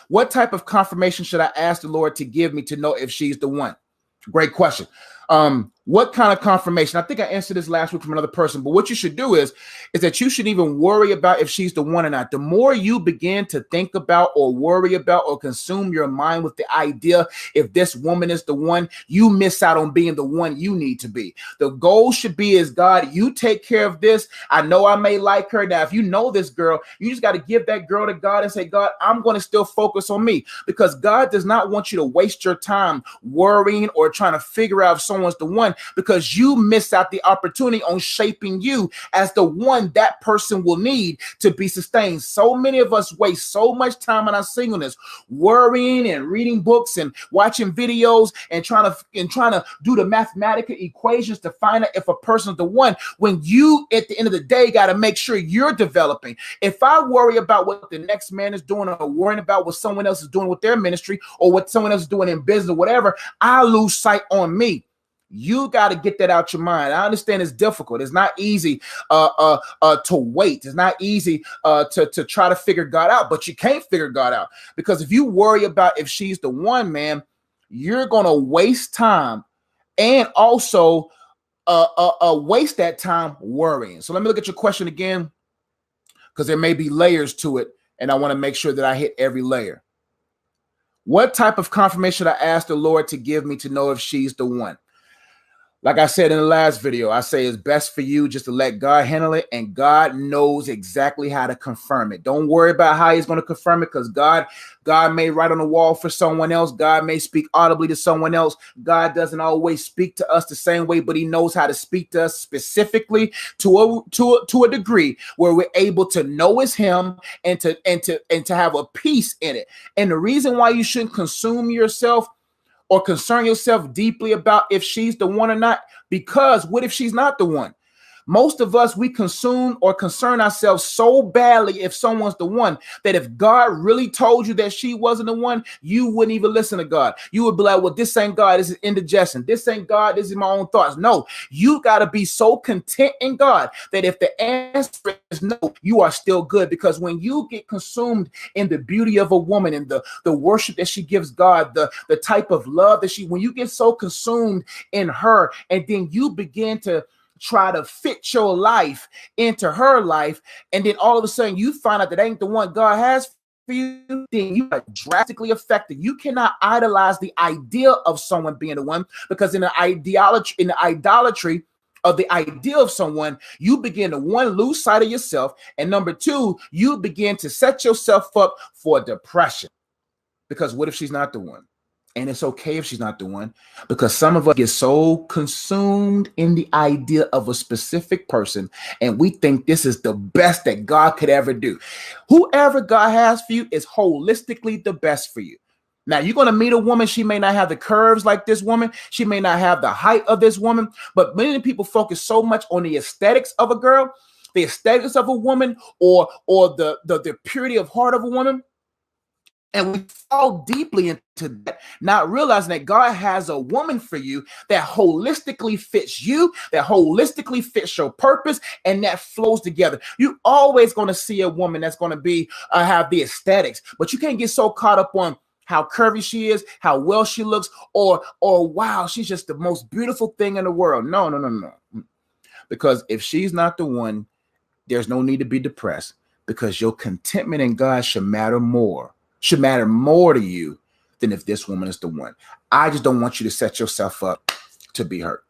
What type of confirmation should I ask the Lord to give me to know if she's the one? Great question. What kind of confirmation? I think I answered this last week from another person, but what you should do is that you shouldn't even worry about if she's the one or not. The more you begin to think about or worry about or consume your mind with the idea if this woman is the one, you miss out on being the one you need to be. The goal should be is, God, you take care of this. I know I may like her. Now, if you know this girl, you just got to give that girl to God and say, God, I'm going to still focus on me, because God does not want you to waste your time worrying or trying to figure out if someone's the one, because you miss out the opportunity on shaping you as the one that person will need to be sustained. So many of us waste so much time in our singleness worrying and reading books and watching videos and trying to do the mathematical equations to find out if a person's the one, when you at the end of the day got to make sure you're developing. If I worry about what the next man is doing or worrying about what someone else is doing with their ministry or what someone else is doing in business or whatever, I lose sight on me. You got to get that out your mind. I understand it's difficult. It's not easy to wait. It's not easy to try to figure God out, but you can't figure God out, because if you worry about if she's the one, man, you're going to waste time and also waste that time worrying. So let me look at your question again, because there may be layers to it, and I want to make sure that I hit every layer. What type of confirmation should I ask the Lord to give me to know if she's the one? Like I said in the last video, I say it's best for you just to let God handle it, and God knows exactly how to confirm it. Don't worry about how he's going to confirm it, because God may write on the wall for someone else. God may speak audibly to someone else. God doesn't always speak to us the same way, but he knows how to speak to us specifically to a degree where we're able to know it's him and to have a peace in it. And the reason why you shouldn't consume yourself or concern yourself deeply about if she's the one or not, because what if she's not the one? Most of us, we consume or concern ourselves so badly if someone's the one, that if God really told you that she wasn't the one, you wouldn't even listen to God. You would be like, well, this ain't God. This is indigestion. This ain't God. This is my own thoughts. No, you got to be so content in God that if the answer is no, you are still good. Because when you get consumed in the beauty of a woman and the worship that she gives God, the type of love that when you get so consumed in her, and then you begin to try to fit your life into her life, and then all of a sudden you find out that ain't the one God has for you, then you are drastically affected. You cannot idolize the idea of someone being the one, because in the idolatry of the idea of someone, you begin to, one, lose sight of yourself, and number two, you begin to set yourself up for depression. Because what if she's not the one? And it's okay if she's not the one, because some of us get so consumed in the idea of a specific person, and we think this is the best that God could ever do. Whoever God has for you is holistically the best for you. Now, you're going to meet a woman. She may not have the curves like this woman. She may not have the height of this woman, but many people focus so much on the aesthetics of a girl, the aesthetics of a woman, or the purity of heart of a woman. And we fall deeply into that, not realizing that God has a woman for you that holistically fits you, that holistically fits your purpose, and that flows together. You're always going to see a woman that's going to be have the aesthetics, but you can't get so caught up on how curvy she is, how well she looks, or wow, she's just the most beautiful thing in the world. No. Because if she's not the one, there's no need to be depressed, because your contentment in God should matter more to you than if this woman is the one. I just don't want you to set yourself up to be hurt.